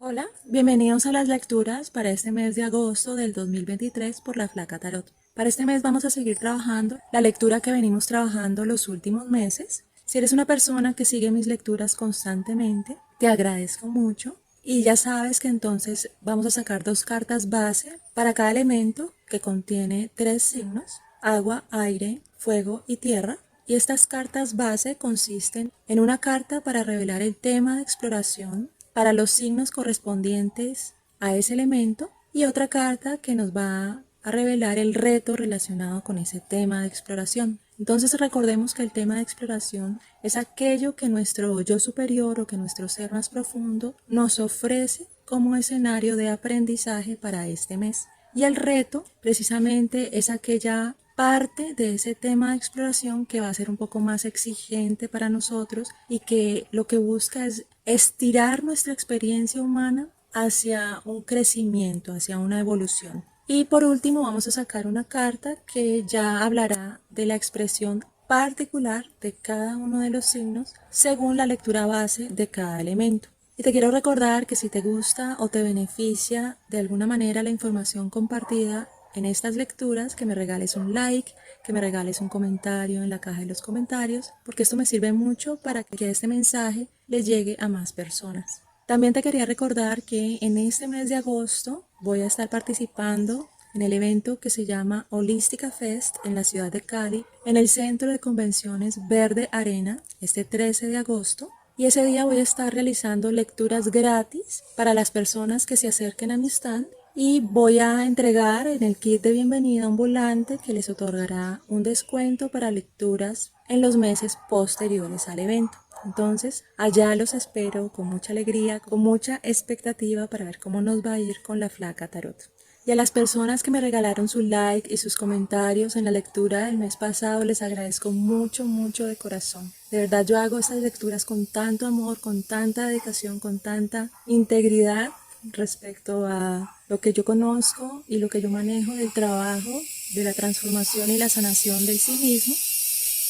Hola, bienvenidos a las lecturas para este mes de agosto del 2023 por la Flaca Tarot. Para este mes vamos a seguir trabajando la lectura que venimos trabajando los últimos meses. Si eres una persona que sigue mis lecturas constantemente, te agradezco mucho. Y ya sabes que entonces vamos a sacar dos cartas base para cada elemento que contiene tres signos: agua, aire, fuego y tierra. Y estas cartas base consisten en una carta para revelar el tema de exploración para los signos correspondientes a ese elemento y otra carta que nos va a revelar el reto relacionado con ese tema de exploración. Entonces recordemos que el tema de exploración es aquello que nuestro yo superior o que nuestro ser más profundo nos ofrece como escenario de aprendizaje para este mes. Y el reto precisamente es aquella parte de ese tema de exploración que va a ser un poco más exigente para nosotros y que lo que busca es estirar nuestra experiencia humana hacia un crecimiento, hacia una evolución. Y por último vamos a sacar una carta que ya hablará de la expresión particular de cada uno de los signos según la lectura base de cada elemento. Y te quiero recordar que si te gusta o te beneficia de alguna manera la información compartida en estas lecturas, que me regales un like, que me regales un comentario en la caja de los comentarios, porque esto me sirve mucho para que este mensaje le llegue a más personas. También te quería recordar que en este mes de agosto voy a estar participando en el evento que se llama Holística Fest en la ciudad de Cali, en el Centro de Convenciones Verde Arena, este 13 de agosto. Y ese día voy a estar realizando lecturas gratis para las personas que se acerquen a mi stand y voy a entregar en el kit de bienvenida un volante que les otorgará un descuento para lecturas en los meses posteriores al evento. Entonces, allá los espero con mucha alegría, con mucha expectativa para ver cómo nos va a ir con la Flaca Tarot. Y a las personas que me regalaron su like y sus comentarios en la lectura del mes pasado, les agradezco mucho, mucho de corazón. De verdad, yo hago estas lecturas con tanto amor, con tanta dedicación, con tanta integridad respecto a lo que yo conozco y lo que yo manejo del trabajo, de la transformación y la sanación del sí mismo,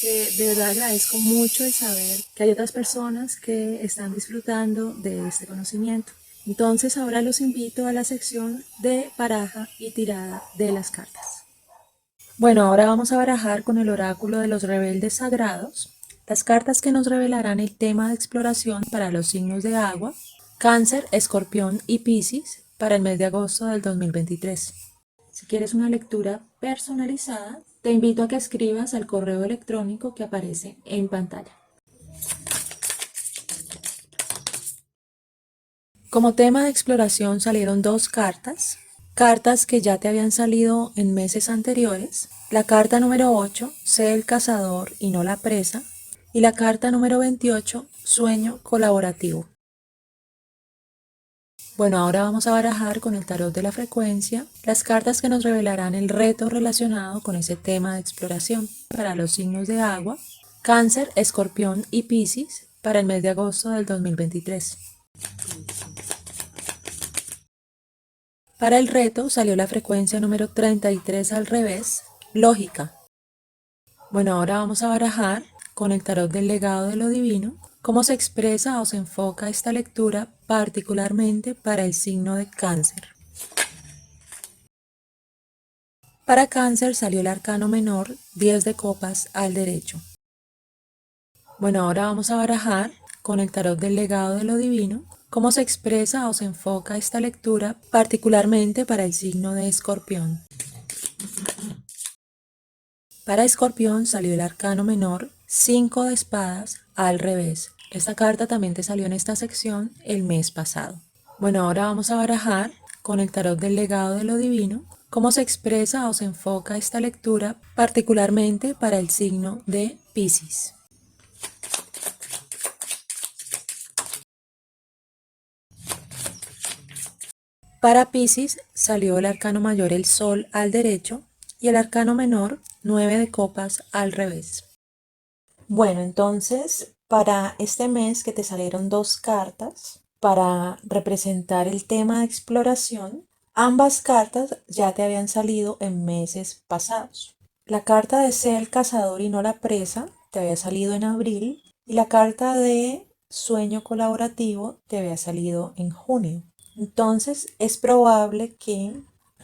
que de verdad agradezco mucho el saber que hay otras personas que están disfrutando de este conocimiento. Entonces ahora los invito a la sección de baraja y tirada de las cartas. Bueno, ahora vamos a barajar con el oráculo de los rebeldes sagrados, las cartas que nos revelarán el tema de exploración para los signos de agua, Cáncer, Escorpión y Piscis para el mes de agosto del 2023. Si quieres una lectura personalizada, te invito a que escribas al correo electrónico que aparece en pantalla. Como tema de exploración salieron dos cartas, cartas que ya te habían salido en meses anteriores. La carta número 8, sé el cazador y no la presa, y la carta número 28, sueño colaborativo. Bueno, ahora vamos a barajar con el tarot de la frecuencia las cartas que nos revelarán el reto relacionado con ese tema de exploración para los signos de agua, Cáncer, Escorpión y Piscis para el mes de agosto del 2023. Para el reto salió la frecuencia número 33 al revés, lógica. Bueno, ahora vamos a barajar con el tarot del legado de lo divino cómo se expresa o se enfoca esta lectura particularmente para el signo de Cáncer. Para Cáncer salió el arcano menor, 10 de copas al derecho. Bueno, ahora vamos a barajar con el tarot del legado de lo divino cómo se expresa o se enfoca esta lectura particularmente para el signo de Escorpión. Para Escorpión salió el arcano menor, 5 de espadas al revés. Esta carta también te salió en esta sección el mes pasado. Bueno, ahora vamos a barajar con el tarot del legado de lo divino cómo se expresa o se enfoca esta lectura particularmente para el signo de Piscis. Para Piscis salió el arcano mayor, el sol al derecho, y el arcano menor, 9 de copas al revés. Bueno, entonces para este mes que te salieron dos cartas para representar el tema de exploración, ambas cartas ya te habían salido en meses pasados. La carta de ser el cazador y no la presa te había salido en abril y la carta de sueño colaborativo te había salido en junio. Entonces es probable que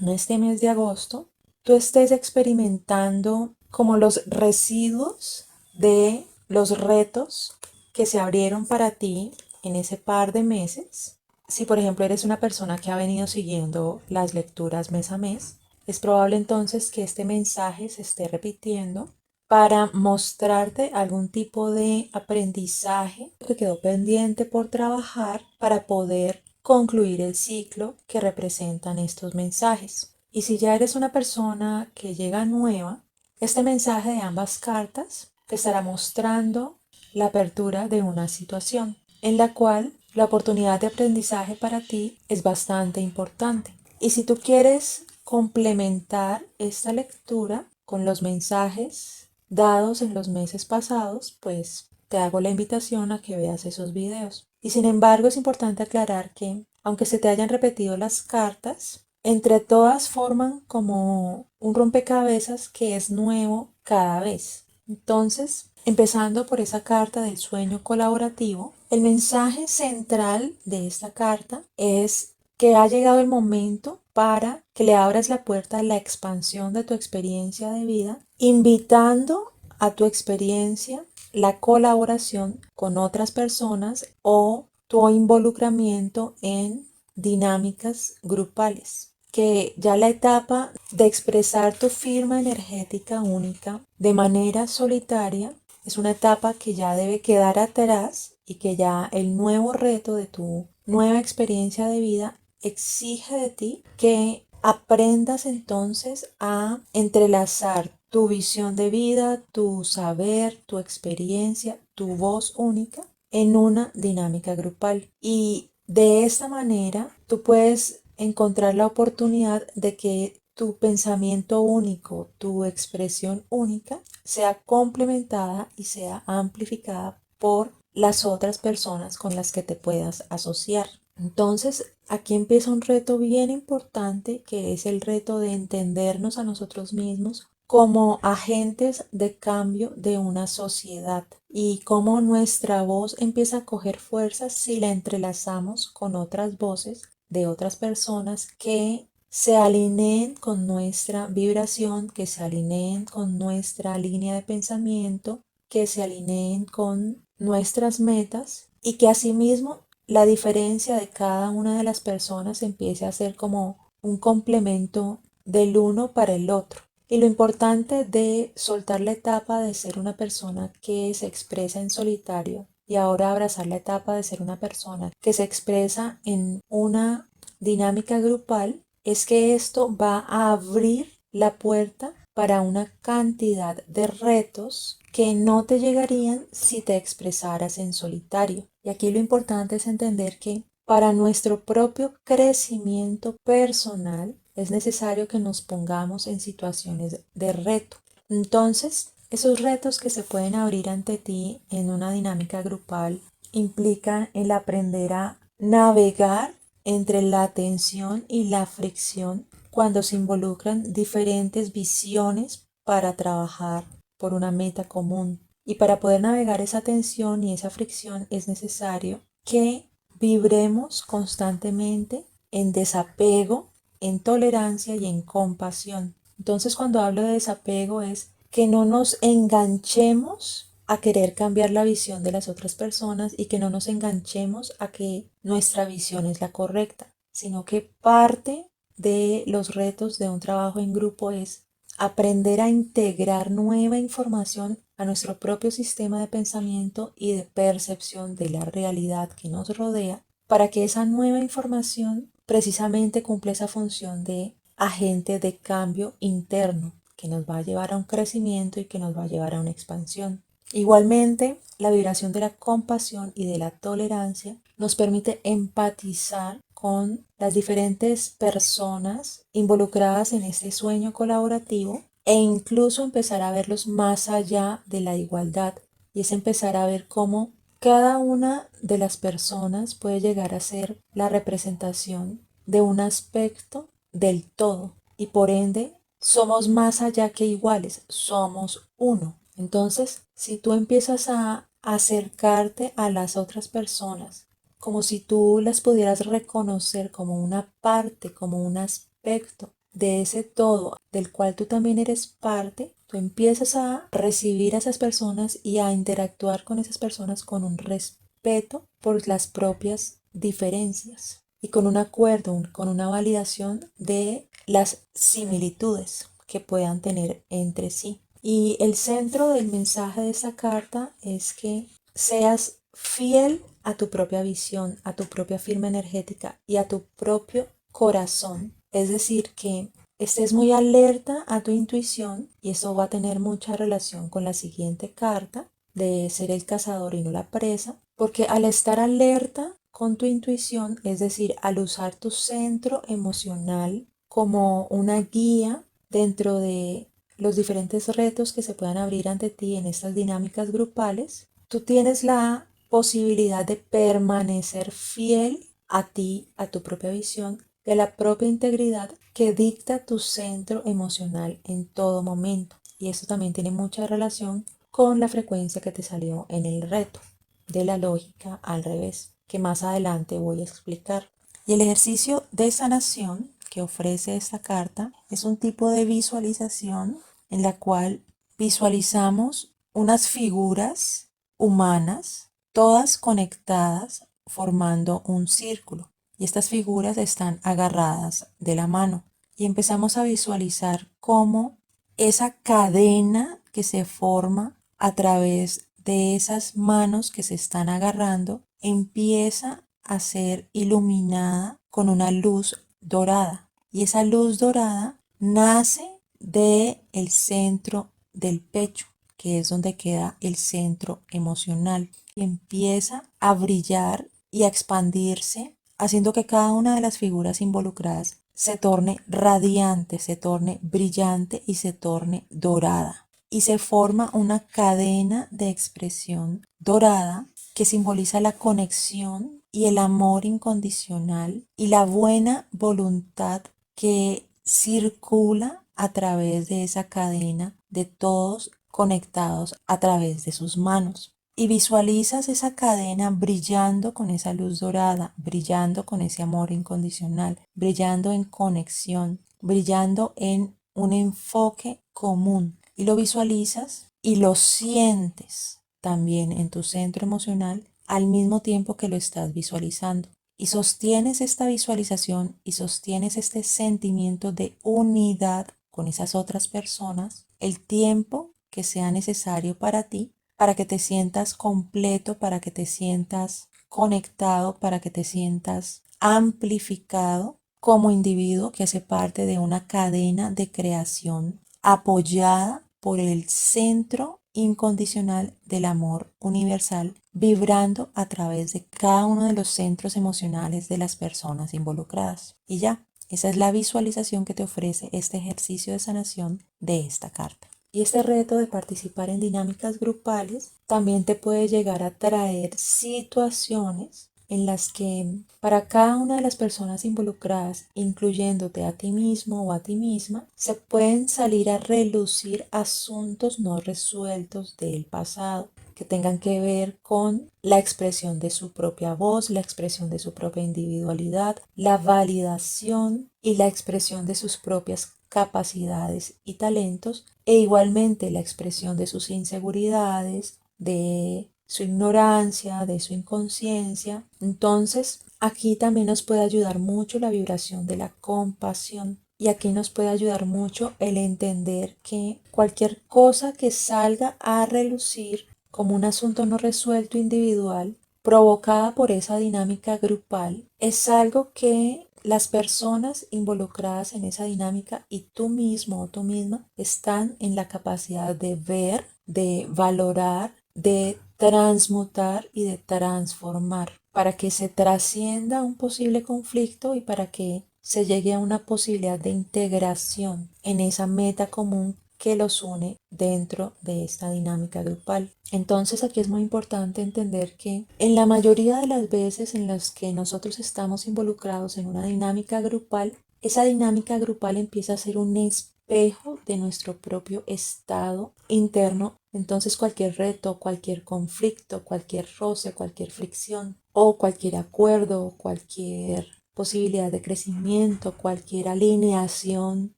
en este mes de agosto tú estés experimentando como los residuos de los retos que se abrieron para ti en ese par de meses. Si por ejemplo eres una persona que ha venido siguiendo las lecturas mes a mes, es probable entonces que este mensaje se esté repitiendo para mostrarte algún tipo de aprendizaje que quedó pendiente por trabajar para poder concluir el ciclo que representan estos mensajes. Y si ya eres una persona que llega nueva, este mensaje de ambas cartas te estará mostrando la apertura de una situación en la cual la oportunidad de aprendizaje para ti es bastante importante. Y si tú quieres complementar esta lectura con los mensajes dados en los meses pasados, pues te hago la invitación a que veas esos videos. Y sin embargo es importante aclarar que, aunque se te hayan repetido las cartas, entre todas forman como un rompecabezas que es nuevo cada vez. Entonces, empezando por esa carta del sueño colaborativo, el mensaje central de esta carta es que ha llegado el momento para que le abras la puerta a la expansión de tu experiencia de vida, invitando a tu experiencia la colaboración con otras personas o tu involucramiento en dinámicas grupales, que ya la etapa de expresar tu firma energética única de manera solitaria es una etapa que ya debe quedar atrás y que ya el nuevo reto de tu nueva experiencia de vida exige de ti que aprendas entonces a entrelazar tu visión de vida, tu saber, tu experiencia, tu voz única en una dinámica grupal. Y de esta manera tú puedes encontrar la oportunidad de que tu pensamiento único, tu expresión única, sea complementada y sea amplificada por las otras personas con las que te puedas asociar. Entonces, aquí empieza un reto bien importante que es el reto de entendernos a nosotros mismos como agentes de cambio de una sociedad y cómo nuestra voz empieza a coger fuerza si la entrelazamos con otras voces de otras personas que se alineen con nuestra vibración, que se alineen con nuestra línea de pensamiento, que se alineen con nuestras metas y que asimismo la diferencia de cada una de las personas empiece a ser como un complemento del uno para el otro. Y lo importante de soltar la etapa de ser una persona que se expresa en solitario y ahora abrazar la etapa de ser una persona que se expresa en una dinámica grupal es que esto va a abrir la puerta para una cantidad de retos que no te llegarían si te expresaras en solitario. Y aquí lo importante es entender que para nuestro propio crecimiento personal es necesario que nos pongamos en situaciones de reto. Entonces, esos retos que se pueden abrir ante ti en una dinámica grupal implican el aprender a navegar entre la tensión y la fricción cuando se involucran diferentes visiones para trabajar por una meta común. Y para poder navegar esa tensión y esa fricción es necesario que vibremos constantemente en desapego, en tolerancia y en compasión. Entonces, cuando hablo de desapego es que no nos enganchemos a querer cambiar la visión de las otras personas y que no nos enganchemos a que nuestra visión es la correcta, sino que parte de los retos de un trabajo en grupo es aprender a integrar nueva información a nuestro propio sistema de pensamiento y de percepción de la realidad que nos rodea para que esa nueva información precisamente cumpla esa función de agente de cambio interno que nos va a llevar a un crecimiento y que nos va a llevar a una expansión. Igualmente, la vibración de la compasión y de la tolerancia nos permite empatizar con las diferentes personas involucradas en este sueño colaborativo e incluso empezar a verlos más allá de la igualdad y es empezar a ver cómo cada una de las personas puede llegar a ser la representación de un aspecto del todo y por ende somos más allá que iguales, somos uno. Entonces, si tú empiezas a acercarte a las otras personas como si tú las pudieras reconocer como una parte, como un aspecto de ese todo del cual tú también eres parte. Tú empiezas a recibir a esas personas y a interactuar con esas personas con un respeto por las propias diferencias y con un acuerdo, con una validación de las similitudes que puedan tener entre sí. Y el centro del mensaje de esa carta es que seas fiel a tu propia visión, a tu propia firma energética y a tu propio corazón. Es decir, que estés muy alerta a tu intuición, y eso va a tener mucha relación con la siguiente carta de ser el cazador y no la presa, porque al estar alerta con tu intuición, es decir, al usar tu centro emocional como una guía dentro de los diferentes retos que se puedan abrir ante ti en estas dinámicas grupales, tú tienes la posibilidad de permanecer fiel a ti, a tu propia visión, de la propia integridad que dicta tu centro emocional en todo momento. Y eso también tiene mucha relación con la frecuencia que te salió en el reto de la lógica al revés, que más adelante voy a explicar. Y el ejercicio de sanación que ofrece esta carta es un tipo de visualización en la cual visualizamos unas figuras humanas, todas conectadas, formando un círculo. Y estas figuras están agarradas de la mano. Y empezamos a visualizar cómo esa cadena que se forma a través de esas manos que se están agarrando empieza a ser iluminada con una luz dorada. Y esa luz dorada nace del centro del pecho, que es donde queda el centro emocional, y empieza a brillar y a expandirse, haciendo que cada una de las figuras involucradas se torne radiante, se torne brillante y se torne dorada. Y se forma una cadena de expresión dorada que simboliza la conexión y el amor incondicional y la buena voluntad que circula a través de esa cadena de todos conectados a través de sus manos. Y visualizas esa cadena brillando con esa luz dorada, brillando con ese amor incondicional, brillando en conexión, brillando en un enfoque común. Y lo visualizas y lo sientes también en tu centro emocional al mismo tiempo que lo estás visualizando. Y sostienes esta visualización y sostienes este sentimiento de unidad con esas otras personas el tiempo que sea necesario para ti, para que te sientas completo, para que te sientas conectado, para que te sientas amplificado como individuo que hace parte de una cadena de creación apoyada por el centro incondicional del amor universal, vibrando a través de cada uno de los centros emocionales de las personas involucradas. Y ya, esa es la visualización que te ofrece este ejercicio de sanación de esta carta. Y este reto de participar en dinámicas grupales también te puede llegar a traer situaciones en las que para cada una de las personas involucradas, incluyéndote a ti mismo o a ti misma, se pueden salir a relucir asuntos no resueltos del pasado que tengan que ver con la expresión de su propia voz, la expresión de su propia individualidad, la validación y la expresión de sus propias capacidades y talentos, e igualmente la expresión de sus inseguridades, de su ignorancia, de su inconsciencia. Entonces, aquí también nos puede ayudar mucho la vibración de la compasión. Y aquí nos puede ayudar mucho el entender que cualquier cosa que salga a relucir como un asunto no resuelto individual, provocada por esa dinámica grupal, es algo que las personas involucradas en esa dinámica y tú mismo o tú misma están en la capacidad de ver, de valorar, de transmutar y de transformar para que se trascienda un posible conflicto y para que se llegue a una posibilidad de integración en esa meta común que los une dentro de esta dinámica grupal. Entonces aquí es muy importante entender que en la mayoría de las veces en las que nosotros estamos involucrados en una dinámica grupal, esa dinámica grupal empieza a ser un espejo espejo de nuestro propio estado interno. Entonces cualquier reto, cualquier conflicto, cualquier roce, cualquier fricción o cualquier acuerdo, cualquier posibilidad de crecimiento, cualquier alineación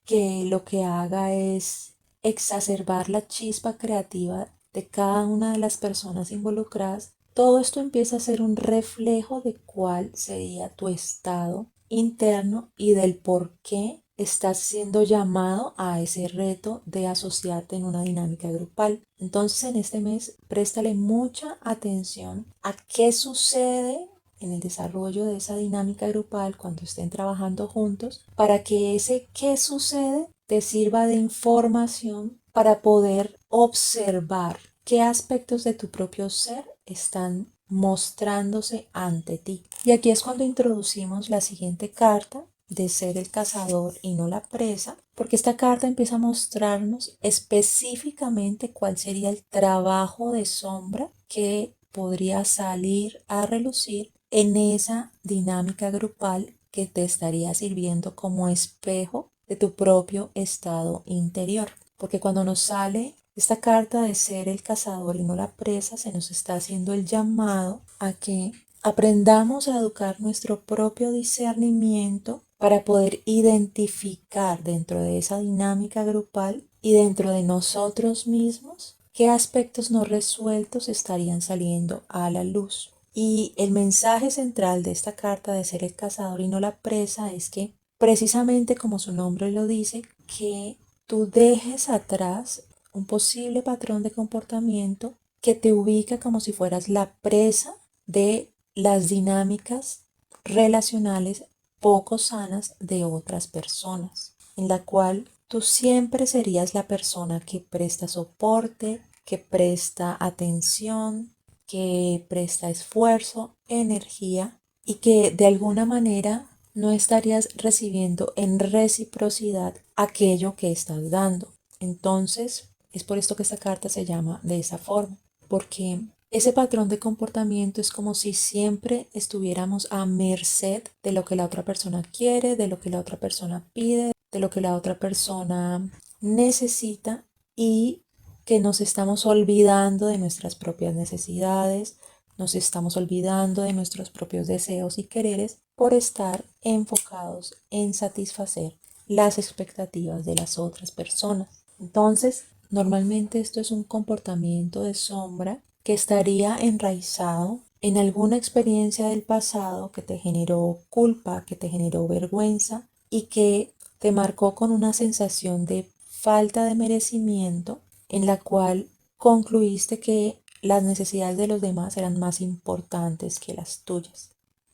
que lo que haga es exacerbar la chispa creativa de cada una de las personas involucradas, todo esto empieza a ser un reflejo de cuál sería tu estado interno y del por qué estás siendo llamado a ese reto de asociarte en una dinámica grupal. Entonces en este mes préstale mucha atención a qué sucede en el desarrollo de esa dinámica grupal cuando estén trabajando juntos, para que ese qué sucede te sirva de información para poder observar qué aspectos de tu propio ser están mostrándose ante ti. Y aquí es cuando introducimos la siguiente carta de ser el cazador y no la presa, porque esta carta empieza a mostrarnos específicamente cuál sería el trabajo de sombra que podría salir a relucir en esa dinámica grupal que te estaría sirviendo como espejo de tu propio estado interior. Porque cuando nos sale esta carta de ser el cazador y no la presa, se nos está haciendo el llamado a que aprendamos a educar nuestro propio discernimiento para poder identificar dentro de esa dinámica grupal y dentro de nosotros mismos qué aspectos no resueltos estarían saliendo a la luz. Y el mensaje central de esta carta de ser el cazador y no la presa es que, precisamente como su nombre lo dice, que tú dejes atrás un posible patrón de comportamiento que te ubica como si fueras la presa de las dinámicas relacionales poco sanas de otras personas, en la cual tú siempre serías la persona que presta soporte, que presta atención, que presta esfuerzo, energía y que de alguna manera no estarías recibiendo en reciprocidad aquello que estás dando. Entonces, es por esto que esta carta se llama de esa forma, porque ese patrón de comportamiento es como si siempre estuviéramos a merced de lo que la otra persona quiere, de lo que la otra persona pide, de lo que la otra persona necesita, y que nos estamos olvidando de nuestras propias necesidades, nos estamos olvidando de nuestros propios deseos y quereres por estar enfocados en satisfacer las expectativas de las otras personas. Entonces, normalmente esto es un comportamiento de sombra que estaría enraizado en alguna experiencia del pasado que te generó culpa, que te generó vergüenza y que te marcó con una sensación de falta de merecimiento, en la cual concluiste que las necesidades de los demás eran más importantes que las tuyas.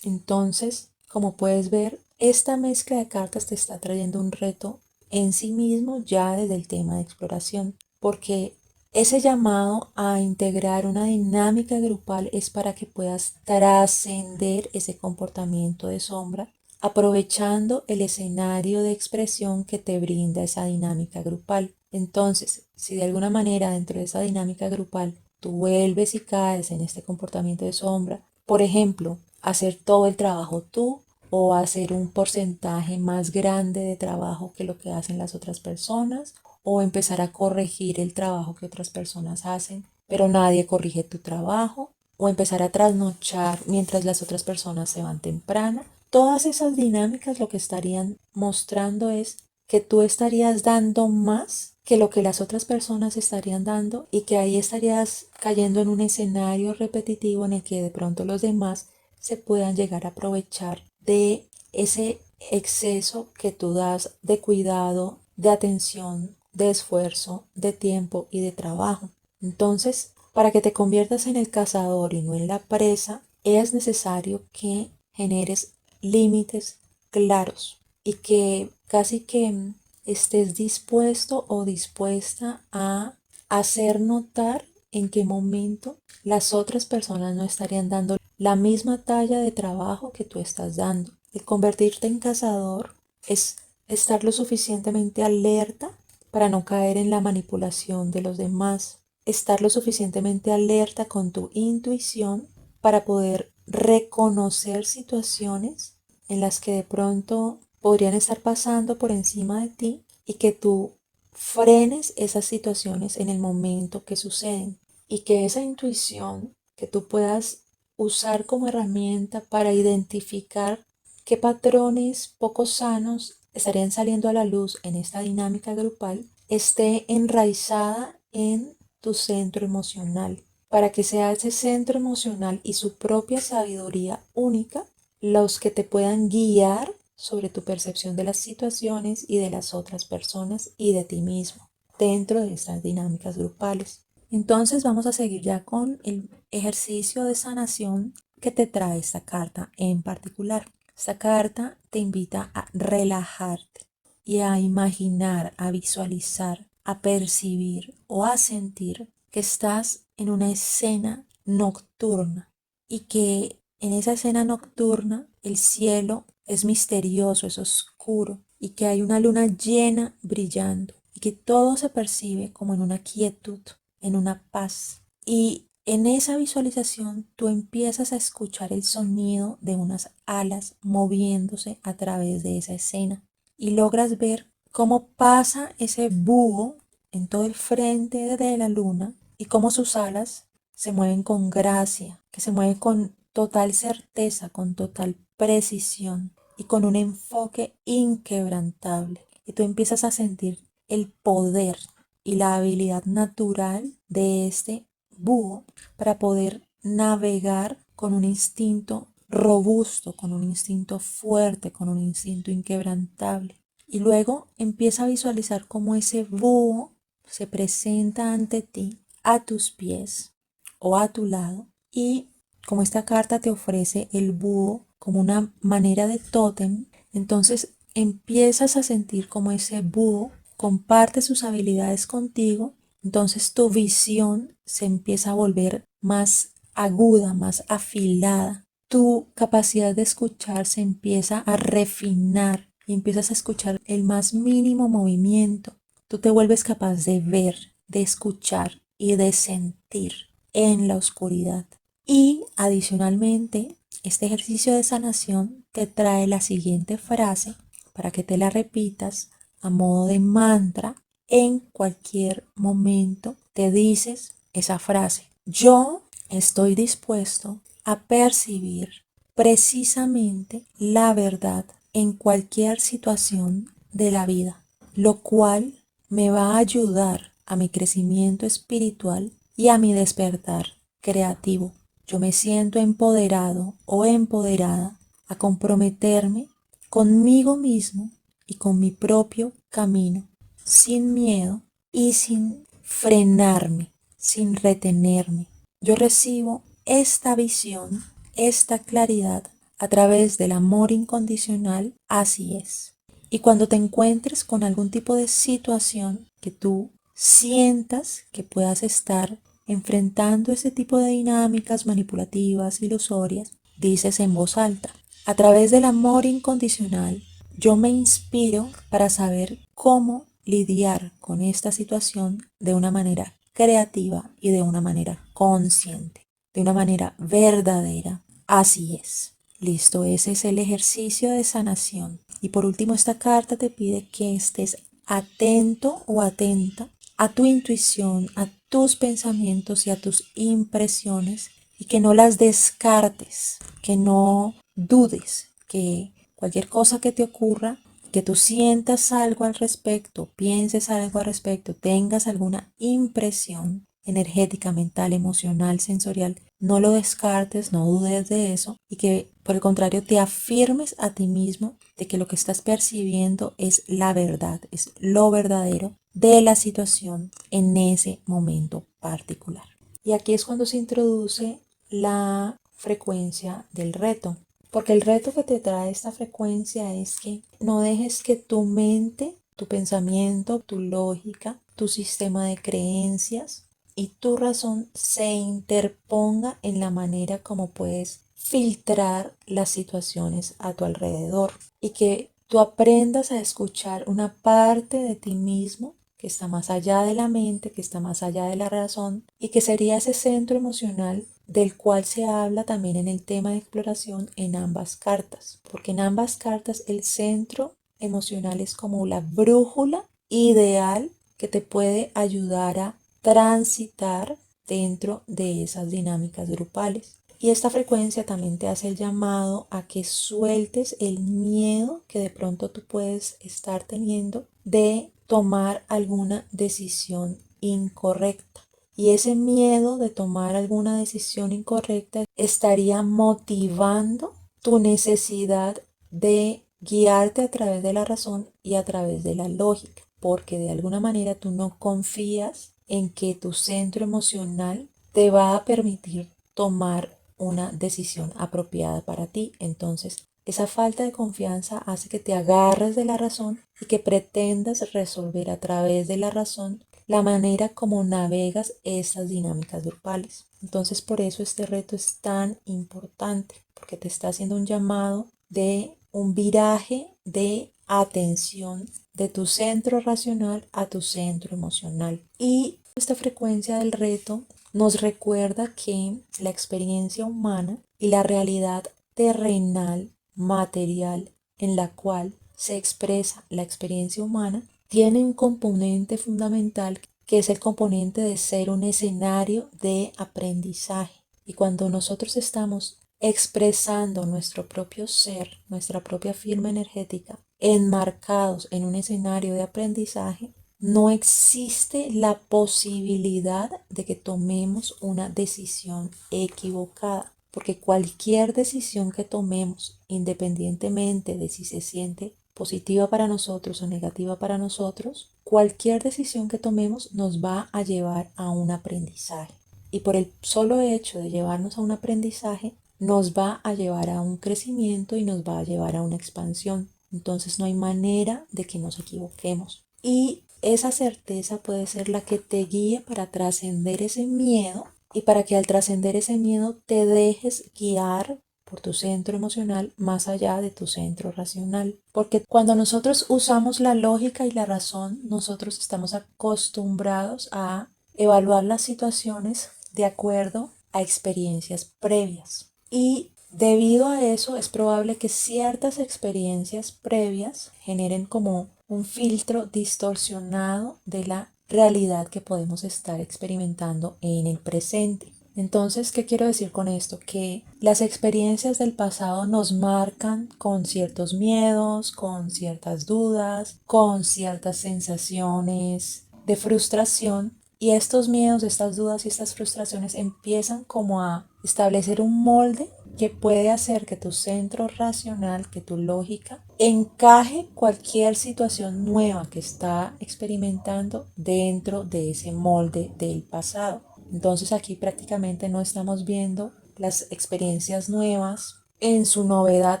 Entonces, como puedes ver, esta mezcla de cartas te está trayendo un reto en sí mismo ya desde el tema de exploración, porque ese llamado a integrar una dinámica grupal es para que puedas trascender ese comportamiento de sombra, aprovechando el escenario de expresión que te brinda esa dinámica grupal. Entonces, si de alguna manera dentro de esa dinámica grupal tú vuelves y caes en este comportamiento de sombra, por ejemplo, hacer todo el trabajo tú o hacer un porcentaje más grande de trabajo que lo que hacen las otras personas, o empezar a corregir el trabajo que otras personas hacen, pero nadie corrige tu trabajo, o empezar a trasnochar mientras las otras personas se van temprano. Todas esas dinámicas lo que estarían mostrando es que tú estarías dando más que lo que las otras personas estarían dando, y que ahí estarías cayendo en un escenario repetitivo en el que de pronto los demás se puedan llegar a aprovechar de ese exceso que tú das de cuidado, de atención, de esfuerzo, de tiempo y de trabajo. Entonces, para que te conviertas en el cazador y no en la presa, es necesario que generes límites claros y que casi que estés dispuesto o dispuesta a hacer notar en qué momento las otras personas no estarían dando la misma talla de trabajo que tú estás dando. El convertirte en cazador es estar lo suficientemente alerta para no caer en la manipulación de los demás, estar lo suficientemente alerta con tu intuición para poder reconocer situaciones en las que de pronto podrían estar pasando por encima de ti, y que tú frenes esas situaciones en el momento que suceden y que esa intuición que tú puedas usar como herramienta para identificar qué patrones poco sanos estarían saliendo a la luz en esta dinámica grupal esté enraizada en tu centro emocional, para que sea ese centro emocional y su propia sabiduría única los que te puedan guiar sobre tu percepción de las situaciones y de las otras personas y de ti mismo dentro de estas dinámicas grupales. Entonces vamos a seguir ya con el ejercicio de sanación que te trae esta carta en particular. Esta carta te invita a relajarte y a imaginar, a visualizar, a percibir o a sentir que estás en una escena nocturna y que en esa escena nocturna el cielo es misterioso, es oscuro y que hay una luna llena brillando y que todo se percibe como en una quietud, en una paz. Y en esa visualización tú empiezas a escuchar el sonido de unas alas moviéndose a través de esa escena y logras ver cómo pasa ese búho en todo el frente de la luna y cómo sus alas se mueven con gracia, que se mueven con total certeza, con total precisión y con un enfoque inquebrantable. Y tú empiezas a sentir el poder y la habilidad natural de este búho para poder navegar con un instinto robusto, con un instinto fuerte, con un instinto inquebrantable. Y luego empieza a visualizar cómo ese búho se presenta ante ti, a tus pies o a tu lado. Y como esta carta te ofrece el búho como una manera de tótem, entonces empiezas a sentir como ese búho comparte sus habilidades contigo. Entonces tu visión se empieza a volver más aguda, más afilada. Tu capacidad de escuchar se empieza a refinar y empiezas a escuchar el más mínimo movimiento. Tú te vuelves capaz de ver, de escuchar y de sentir en la oscuridad. Y adicionalmente, este ejercicio de sanación te trae la siguiente frase para que te la repitas a modo de mantra en cualquier momento. Te dices esa frase: yo estoy dispuesto a percibir precisamente la verdad en cualquier situación de la vida, lo cual me va a ayudar a mi crecimiento espiritual y a mi despertar creativo. Yo me siento empoderado o empoderada a comprometerme conmigo mismo y con mi propio camino, sin miedo y sin frenarme, sin retenerme. Yo recibo esta visión, esta claridad a través del amor incondicional, así es. Y cuando te encuentres con algún tipo de situación que tú sientas que puedas estar enfrentando ese tipo de dinámicas manipulativas, ilusorias, dices en voz alta: a través del amor incondicional, yo me inspiro para saber cómo lidiar con esta situación de una manera creativa y de una manera consciente, de una manera verdadera. Así es. Listo, ese es el ejercicio de sanación. Y por último, esta carta te pide que estés atento o atenta a tu intuición, a tus pensamientos y a tus impresiones y que no las descartes, que no dudes, que cualquier cosa que te ocurra, que tú sientas algo al respecto, pienses algo al respecto, tengas alguna impresión energética, mental, emocional, sensorial, no lo descartes, no dudes de eso y que por el contrario te afirmes a ti mismo de que lo que estás percibiendo es la verdad, es lo verdadero de la situación en ese momento particular. Y aquí es cuando se introduce la frecuencia del reto, porque el reto que te trae esta frecuencia es que no dejes que tu mente, tu pensamiento, tu lógica, tu sistema de creencias y tu razón se interponga en la manera como puedes filtrar las situaciones a tu alrededor y que tú aprendas a escuchar una parte de ti mismo que está más allá de la mente, que está más allá de la razón y que sería ese centro emocional del cual se habla también en el tema de exploración en ambas cartas, porque en ambas cartas el centro emocional es como la brújula ideal que te puede ayudar a transitar dentro de esas dinámicas grupales. Y esta frecuencia también te hace el llamado a que sueltes el miedo que de pronto tú puedes estar teniendo de tomar alguna decisión incorrecta. Y ese miedo de tomar alguna decisión incorrecta estaría motivando tu necesidad de guiarte a través de la razón y a través de la lógica, porque de alguna manera tú no confías en que tu centro emocional te va a permitir tomar una decisión apropiada para ti. Entonces, esa falta de confianza hace que te agarres de la razón y que pretendas resolver a través de la razón la manera como navegas esas dinámicas grupales. Entonces, por eso este reto es tan importante, porque te está haciendo un llamado de un viraje de atención de tu centro racional a tu centro emocional. Y esta frecuencia del reto nos recuerda que la experiencia humana y la realidad terrenal, material, en la cual se expresa la experiencia humana, tiene un componente fundamental que es el componente de ser un escenario de aprendizaje. Y cuando nosotros estamos expresando nuestro propio ser, nuestra propia firma energética, enmarcados en un escenario de aprendizaje, no existe la posibilidad de que tomemos una decisión equivocada, porque cualquier decisión que tomemos, independientemente de si se siente positiva para nosotros o negativa para nosotros, cualquier decisión que tomemos nos va a llevar a un aprendizaje. Y por el solo hecho de llevarnos a un aprendizaje, nos va a llevar a un crecimiento y nos va a llevar a una expansión. Entonces no hay manera de que nos equivoquemos. Y esa certeza puede ser la que te guíe para trascender ese miedo y para que al trascender ese miedo te dejes guiar por tu centro emocional más allá de tu centro racional. Porque cuando nosotros usamos la lógica y la razón, nosotros estamos acostumbrados a evaluar las situaciones de acuerdo a experiencias previas. Y debido a eso es probable que ciertas experiencias previas generen como un filtro distorsionado de la realidad que podemos estar experimentando en el presente. Entonces, ¿qué quiero decir con esto? Que las experiencias del pasado nos marcan con ciertos miedos, con ciertas dudas, con ciertas sensaciones de frustración. Y estos miedos, estas dudas y estas frustraciones empiezan como a establecer un molde que puede hacer que tu centro racional, que tu lógica, encaje cualquier situación nueva que está experimentando dentro de ese molde del pasado. Entonces aquí prácticamente no estamos viendo las experiencias nuevas en su novedad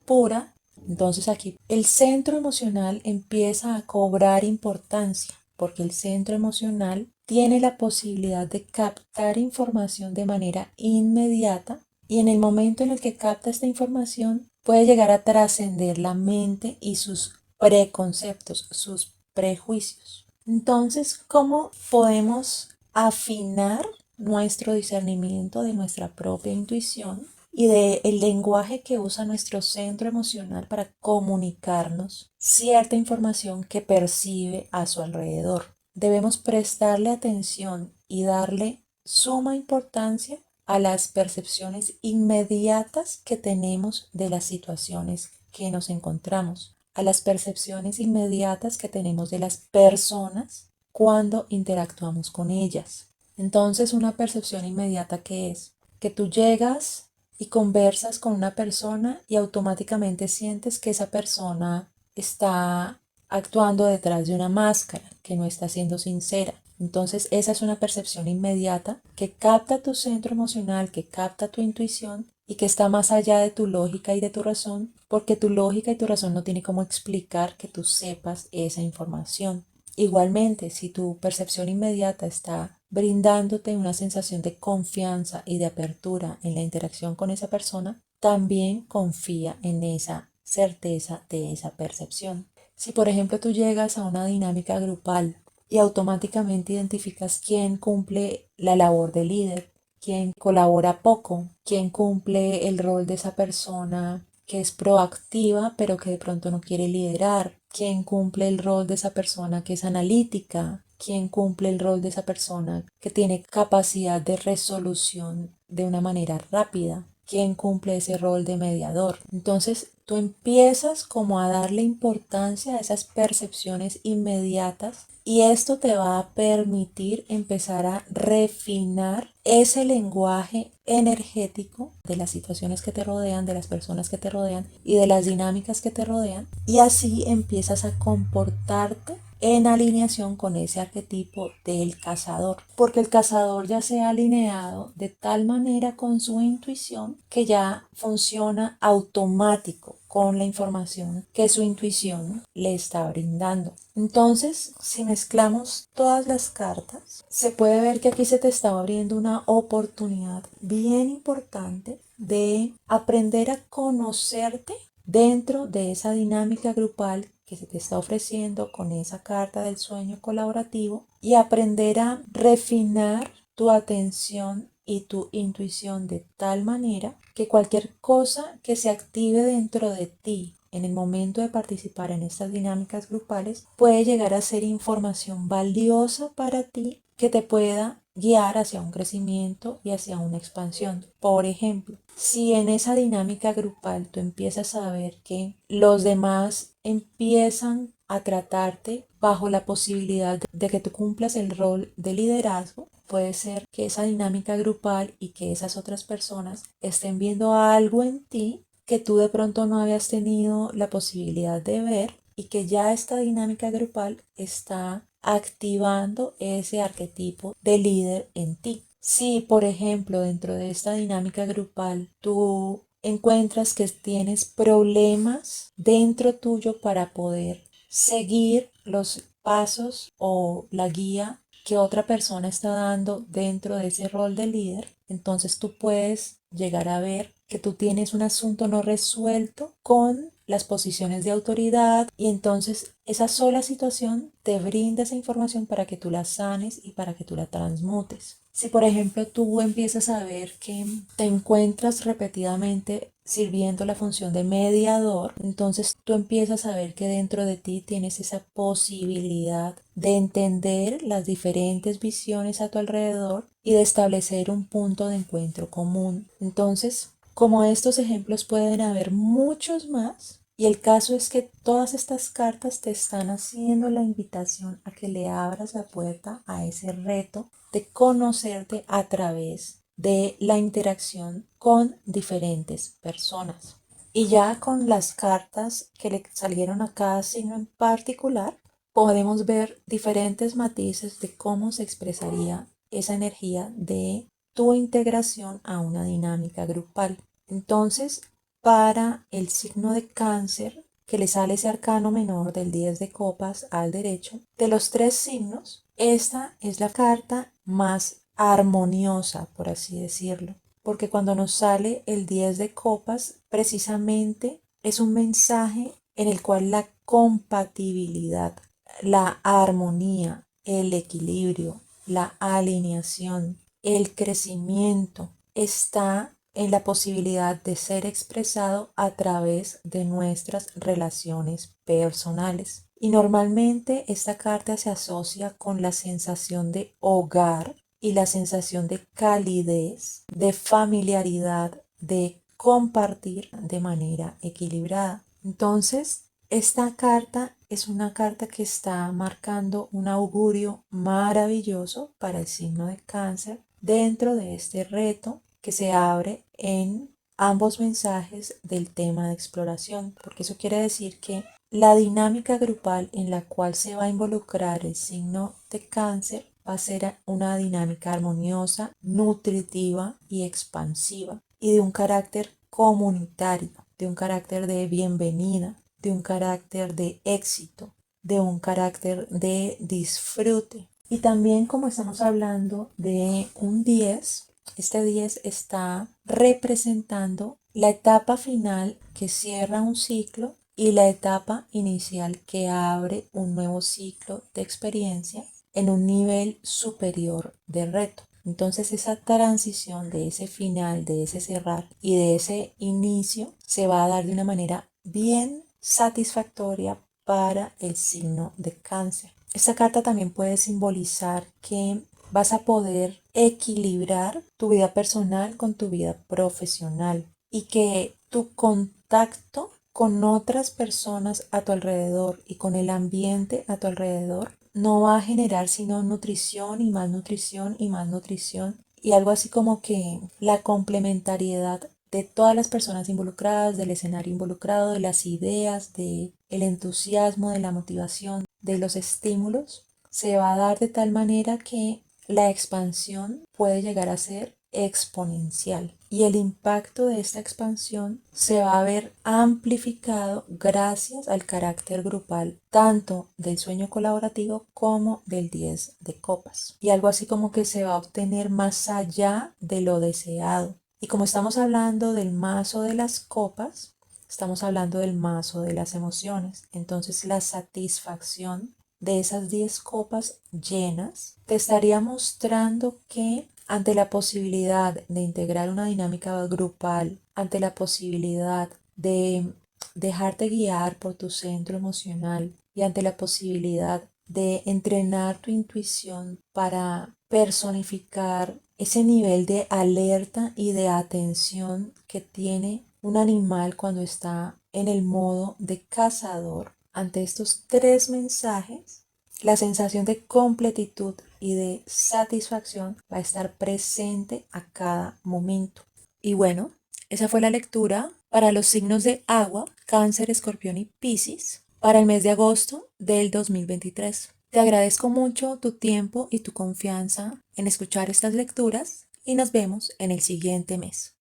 pura. Entonces aquí el centro emocional empieza a cobrar importancia porque el centro emocional tiene la posibilidad de captar información de manera inmediata y en el momento en el que capta esta información puede llegar a trascender la mente y sus preconceptos, sus prejuicios. Entonces, ¿cómo podemos afinar nuestro discernimiento de nuestra propia intuición y del lenguaje que usa nuestro centro emocional para comunicarnos cierta información que percibe a su alrededor? Debemos prestarle atención y darle suma importancia a las percepciones inmediatas que tenemos de las situaciones que nos encontramos, a las percepciones inmediatas que tenemos de las personas cuando interactuamos con ellas. Entonces, una percepción inmediata que es que tú llegas y conversas con una persona y automáticamente sientes que esa persona está actuando detrás de una máscara, que no está siendo sincera. Entonces esa es una percepción inmediata que capta tu centro emocional, que capta tu intuición y que está más allá de tu lógica y de tu razón, porque tu lógica y tu razón no tiene cómo explicar que tú sepas esa información. Igualmente, si tu percepción inmediata está brindándote una sensación de confianza y de apertura en la interacción con esa persona, también confía en esa certeza de esa percepción. Si por ejemplo tú llegas a una dinámica grupal y automáticamente identificas quién cumple la labor de líder, quién colabora poco, quién cumple el rol de esa persona que es proactiva pero que de pronto no quiere liderar, quién cumple el rol de esa persona que es analítica, quién cumple el rol de esa persona que tiene capacidad de resolución de una manera rápida, quién cumple ese rol de mediador. Entonces tú empiezas como a darle importancia a esas percepciones inmediatas y esto te va a permitir empezar a refinar ese lenguaje energético de las situaciones que te rodean, de las personas que te rodean y de las dinámicas que te rodean, y así empiezas a comportarte en alineación con ese arquetipo del cazador, porque el cazador ya se ha alineado de tal manera con su intuición que ya funciona automático con la información que su intuición le está brindando. Entonces, si mezclamos todas las cartas, se puede ver que aquí se te está abriendo una oportunidad bien importante de aprender a conocerte dentro de esa dinámica grupal que se te está ofreciendo con esa carta del sueño colaborativo y aprender a refinar tu atención y tu intuición de tal manera que cualquier cosa que se active dentro de ti en el momento de participar en estas dinámicas grupales puede llegar a ser información valiosa para ti que te pueda guiar hacia un crecimiento y hacia una expansión. Por ejemplo, si en esa dinámica grupal tú empiezas a ver que los demás empiezan a tratarte bajo la posibilidad de que tú cumplas el rol de liderazgo, puede ser que esa dinámica grupal y que esas otras personas estén viendo algo en ti que tú de pronto no habías tenido la posibilidad de ver y que ya esta dinámica grupal está activando ese arquetipo de líder en ti. Si, por ejemplo, dentro de esta dinámica grupal tú encuentras que tienes problemas dentro tuyo para poder seguir los pasos o la guía que otra persona está dando dentro de ese rol de líder, entonces tú puedes llegar a ver que tú tienes un asunto no resuelto con las posiciones de autoridad y entonces esa sola situación te brinda esa información para que tú la sanes y para que tú la transmutes. Si por ejemplo tú empiezas a ver que te encuentras repetidamente sirviendo la función de mediador, entonces tú empiezas a ver que dentro de ti tienes esa posibilidad de entender las diferentes visiones a tu alrededor y de establecer un punto de encuentro común. Entonces, como estos ejemplos pueden haber muchos más, y el caso es que todas estas cartas te están haciendo la invitación a que le abras la puerta a ese reto de conocerte a través de la interacción con diferentes personas. Y ya con las cartas que le salieron a cada signo en particular, podemos ver diferentes matices de cómo se expresaría esa energía de tu integración a una dinámica grupal. Entonces, para el signo de Cáncer, que le sale ese arcano menor del 10 de copas al derecho, de los tres signos, esta es la carta más armoniosa, por así decirlo, porque cuando nos sale el 10 de copas, precisamente es un mensaje en el cual la compatibilidad, la armonía, el equilibrio, la alineación, el crecimiento está en la posibilidad de ser expresado a través de nuestras relaciones personales. Y normalmente esta carta se asocia con la sensación de hogar y la sensación de calidez, de familiaridad, de compartir de manera equilibrada. Entonces, esta carta es una carta que está marcando un augurio maravilloso para el signo de Cáncer dentro de este reto que se abre en ambos mensajes del tema de exploración, porque eso quiere decir que la dinámica grupal en la cual se va a involucrar el signo de Cáncer va a ser una dinámica armoniosa, nutritiva y expansiva y de un carácter comunitario, de un carácter de bienvenida, de un carácter de éxito, de un carácter de disfrute. Y también como estamos hablando de un 10, este 10 está representando la etapa final que cierra un ciclo y la etapa inicial que abre un nuevo ciclo de experiencia en un nivel superior de reto. Entonces esa transición de ese final, de ese cerrar y de ese inicio se va a dar de una manera bien satisfactoria para el signo de Cáncer. Esta carta también puede simbolizar que vas a poder equilibrar tu vida personal con tu vida profesional y que tu contacto con otras personas a tu alrededor y con el ambiente a tu alrededor no va a generar sino nutrición y más nutrición y más nutrición y algo así como que la complementariedad de todas las personas involucradas, del escenario involucrado, de las ideas, de el entusiasmo, de la motivación, de los estímulos, se va a dar de tal manera que la expansión puede llegar a ser exponencial y el impacto de esta expansión se va a ver amplificado gracias al carácter grupal tanto del sueño colaborativo como del 10 de copas y algo así como que se va a obtener más allá de lo deseado. Y como estamos hablando del mazo de las copas, estamos hablando del mazo de las emociones. Entonces la satisfacción de esas 10 copas llenas te estaría mostrando que ante la posibilidad de integrar una dinámica grupal, ante la posibilidad de dejarte guiar por tu centro emocional y ante la posibilidad de entrenar tu intuición para personificar ese nivel de alerta y de atención que tiene un animal cuando está en el modo de cazador. Ante estos tres mensajes, la sensación de completitud y de satisfacción va a estar presente a cada momento. Y bueno, esa fue la lectura para los signos de agua, Cáncer, Escorpión y Piscis, para el mes de agosto del 2023. Te agradezco mucho tu tiempo y tu confianza en escuchar estas lecturas y nos vemos en el siguiente mes.